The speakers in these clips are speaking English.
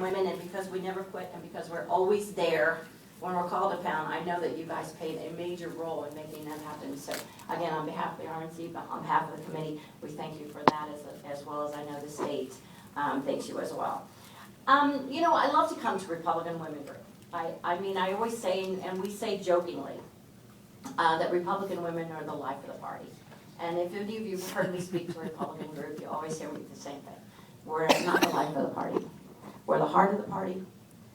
women, and because we never quit and because we're always there when we're called upon, I know that you guys played a major role in making that happen. So again, on behalf of the RNC, but on behalf of the committee, we thank you for that as well as I know the state thanks you as well. You know, I love to come to Republican Women Group. I mean, I always say, and we say jokingly, that Republican women are the life of the party. And if any of you have heard me speak to a Republican group, you always hear me the same thing. We're not the life of the party. We're the heart of the party.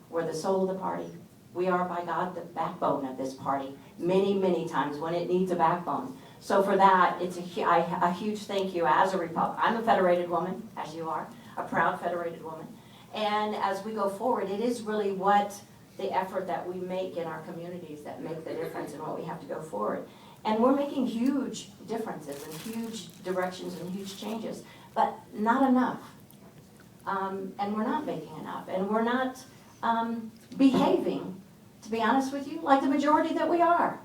We're the soul of the party. We are, by God, the backbone of this party many, many times when it needs a backbone. So for that, it's a huge thank you as a Republican. I'm a federated woman, as you are, a proud federated woman. And as we go forward, it is really what the effort that we make in our communities that make the difference in what we have to go forward. And we're making huge differences and huge directions and huge changes, but not enough. And we're not making enough. And we're not behaving, to be honest with you, like the majority that we are.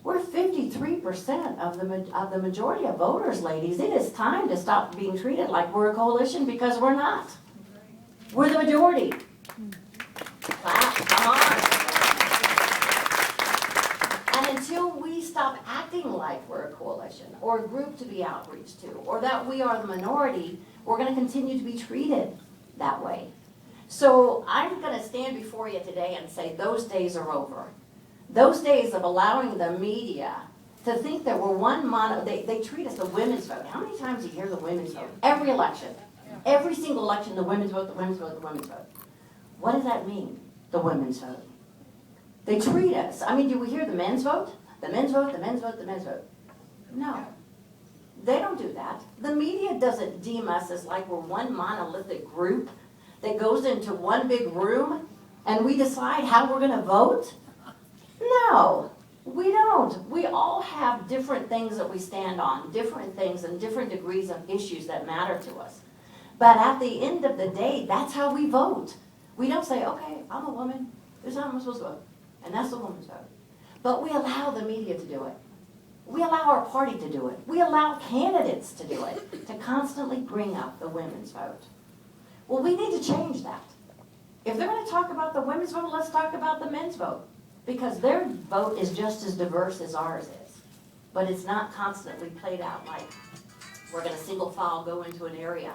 We're 53% of the majority of voters, ladies. It is time to stop being treated like we're a coalition, because we're not. We're the majority. Clap, come on. And until we stop acting like we're a coalition or a group to be outreached to, or that we are the minority, we're going to continue to be treated that way. So I'm going to stand before you today and say those days are over. Those days of allowing the media to think that we're one mono, they treat us the women's vote. How many times do you hear the women's vote? Every election. Every single election, the women's vote, the women's vote, the women's vote. What does that mean, the women's vote? They treat us, I mean, do we hear the men's vote? The men's vote, the men's vote, the men's vote. No, they don't do that. The media doesn't deem us as like we're one monolithic group that goes into one big room and we decide how we're gonna vote. No, we don't. We all have different things that we stand on, different things and different degrees of issues that matter to us. But at the end of the day, that's how we vote. We don't say, okay, I'm a woman, this is how I'm supposed to vote, and that's the woman's vote. But we allow the media to do it. We allow our party to do it. We allow candidates to do it, to constantly bring up the women's vote. Well, we need to change that. If they're going to talk about the women's vote, let's talk about the men's vote. Because their vote is just as diverse as ours is. But it's not constantly played out like we're going to single file go into an area,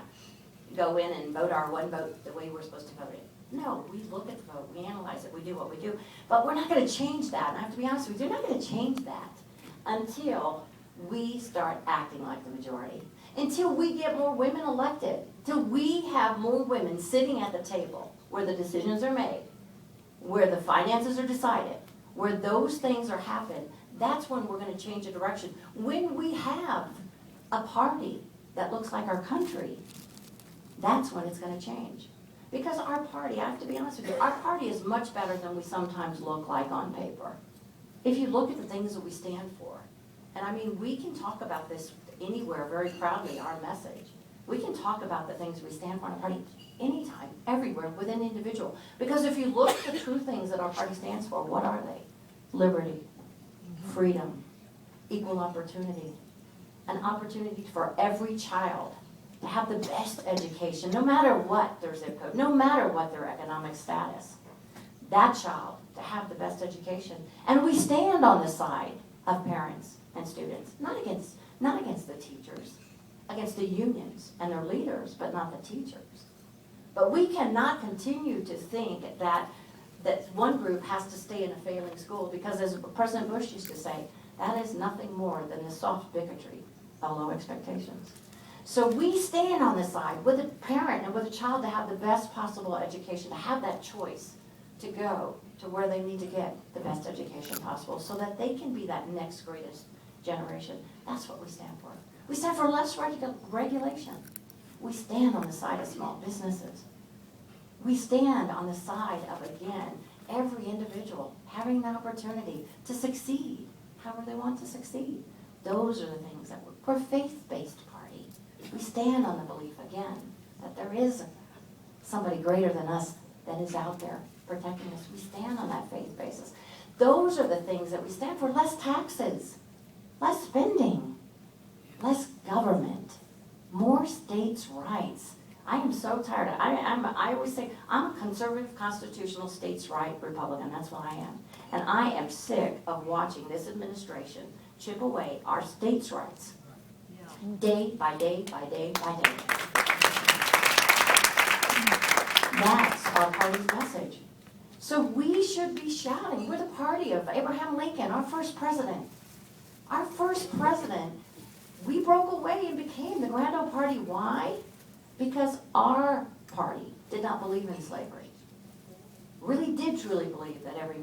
go in and vote our one vote the way we're supposed to vote it. No, we look at the vote, we analyze it, we do what we do. But we're not going to change that. And I have to be honest with you, we're not going to change that until we start acting like the majority. Until we get more women elected. Till we have more women sitting at the table where the decisions are made, where the finances are decided, where those things are happening. That's when we're going to change the direction. When we have a party that looks like our country, that's when it's going to change. Because our party, I have to be honest with you, our party is much better than we sometimes look like on paper. If you look at the things that we stand for, and I mean, we can talk about this anywhere very proudly, our message. We can talk about the things we stand for in our party anytime, everywhere, with an individual. Because if you look at the true things that our party stands for, what are they? Liberty, freedom, equal opportunity, an opportunity for every child to have the best education, no matter what their zip code, no matter what their economic status. That child to have the best education. And we stand on the side of parents and students, not against the teachers, against the unions and their leaders, but not the teachers. But we cannot continue to think that one group has to stay in a failing school, because as President Bush used to say, that is nothing more than the soft bigotry of low expectations. So we stand on the side with a parent and with a child to have the best possible education, to have that choice to go to where they need to get the best education possible so that they can be that next greatest generation. That's what we stand for. We stand for less regulation. We stand on the side of small businesses. We stand on the side of, again, every individual having the opportunity to succeed however they want to succeed. Those are the things that we're a faith-based party. We stand on the belief, again, that there is somebody greater than us that is out there protecting us. We stand on that faith basis. Those are the things that we stand for. Less taxes, less spending, less government, more states' rights. I am so tired. I always say, I'm a conservative, constitutional, states' right Republican. That's what I am. And I am sick of watching this administration chip away our states' rights day by day by day by day. That's our party's message. So we should be shouting. We're the party of Abraham Lincoln, our first president. Our first president. We broke away and became the Grand Old Party. Why? Because our party did not believe in slavery. Really did truly believe that every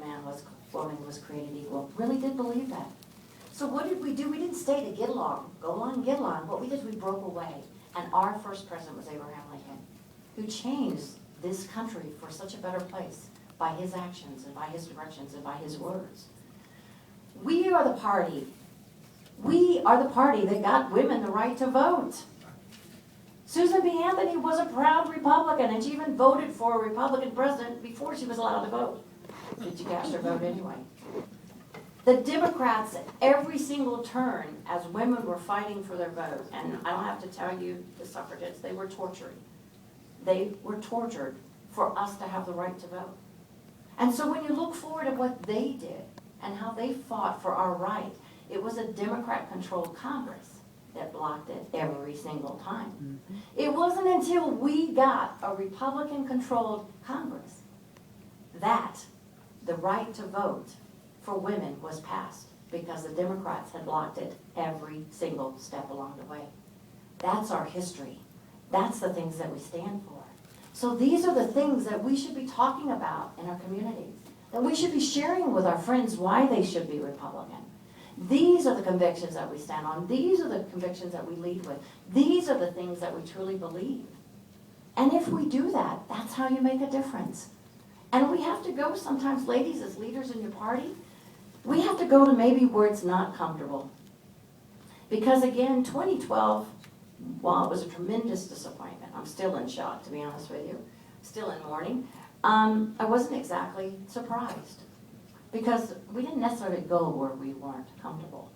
woman was created equal. Really did believe that. So what did we do? We didn't stay to get along, go along, get along. What we did, we broke away. And our first president was Abraham Lincoln, who changed this country for such a better place by his actions and by his directions and by his words. We are the party. We are the party that got women the right to vote. Susan B. Anthony was a proud Republican, and she even voted for a Republican president before she was allowed to vote. Did you cast her vote anyway? The Democrats, at every single turn, as women were fighting for their vote, and I don't have to tell you, the suffragettes, they were tortured. They were tortured for us to have the right to vote. And so when you look forward at what they did and how they fought for our right, it was a Democrat-controlled Congress that blocked it every single time. Mm-hmm. It wasn't until we got a Republican-controlled Congress that the right to vote for women was passed, because the Democrats had blocked it every single step along the way. That's our history. That's the things that we stand for. So these are the things that we should be talking about in our communities, that we should be sharing with our friends why they should be Republican. These are the convictions that we stand on. These are the convictions that we lead with. These are the things that we truly believe. And if we do that, that's how you make a difference. And we have to go sometimes, ladies, as leaders in your party, we have to go to maybe where it's not comfortable. Because again, 2012, while it was a tremendous disappointment, I'm still in shock, to be honest with you, still in mourning, I wasn't exactly surprised. Because we didn't necessarily go where we weren't comfortable.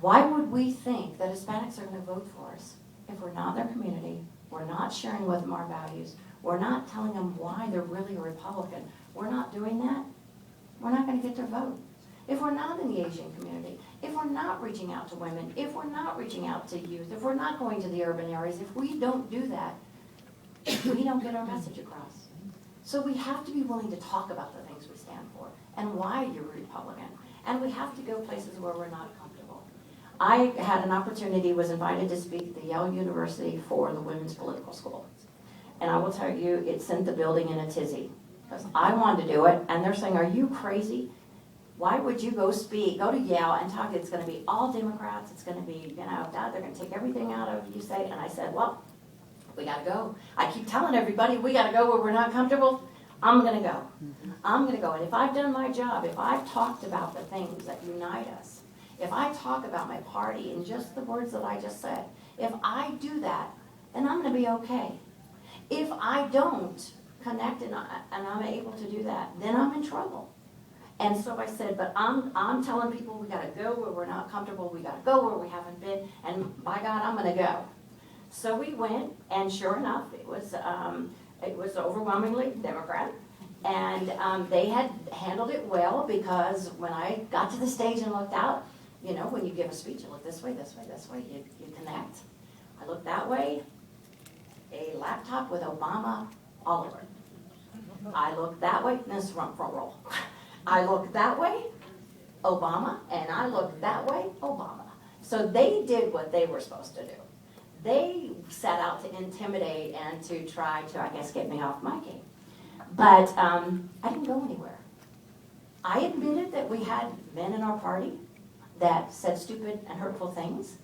Why would we think that Hispanics are going to vote for us if we're not in their community, we're not sharing with them our values, we're not telling them why they're really a Republican? We're not doing that, we're not going to get their vote. If we're not in the Asian community, if we're not reaching out to women, if we're not reaching out to youth, if we're not going to the urban areas, if we don't do that, we don't get our message across. So we have to be willing to talk about the things we stand for and why you're Republican. And we have to go places where we're not comfortable. I had an opportunity, was invited to speak at the Yale University for the Women's Political School. And I will tell you, it sent the building in a tizzy. Because I wanted to do it, and they're saying, are you crazy? Why would you go to Yale and talk, it's going to be all Democrats, it's going to be, they're going to take everything out of you say. And I said, well, we got to go. I keep telling everybody, we got to go where we're not comfortable. I'm going to go. I'm going to go. And if I've done my job, if I've talked about the things that unite us, if I talk about my party in just the words that I just said, if I do that, then I'm going to be okay. If I don't connect and I'm able to do that, then I'm in trouble. And so I said, but I'm telling people we got to go where we're not comfortable. We got to go where we haven't been. And by God, I'm going to go. So we went, and sure enough, it was overwhelmingly Democrat. And they had handled it well, because when I got to the stage and looked out, when you give a speech, you look this way, this way, this way, you connect. I looked that way, a laptop with Obama all over it. I looked that way, this is front roll. I looked that way, Obama, and I looked that way, Obama. So they did what they were supposed to do. They set out to intimidate and to try to, I guess, get me off my game. But I didn't go anywhere. I admitted that we had men in our party that said stupid and hurtful things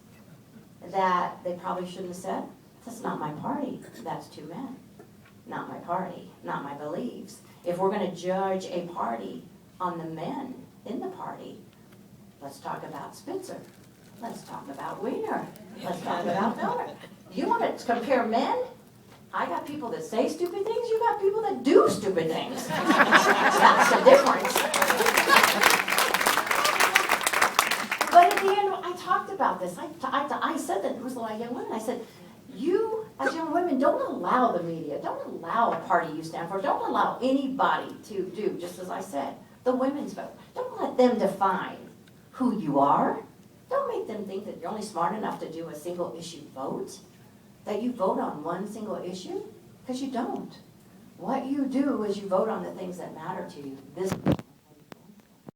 that they probably shouldn't have said. That's not my party. That's two men. Not my party, not my beliefs. If we're going to judge a party on the men in the party, let's talk about Spitzer. Let's talk about Wiener. Let's talk about Miller. You want to compare men? I got people that say stupid things. You got people that do stupid things. That's the difference. But at the end, I talked about this. I said that, it was like young women. I said, you as young women, don't allow the media, don't allow a party you stand for, don't allow anybody to do, just as I said, the women's vote. Don't let them define who you are. Don't make them think that you're only smart enough to do a single issue vote, that you vote on one single issue, because you don't. What you do is you vote on the things that matter to you. This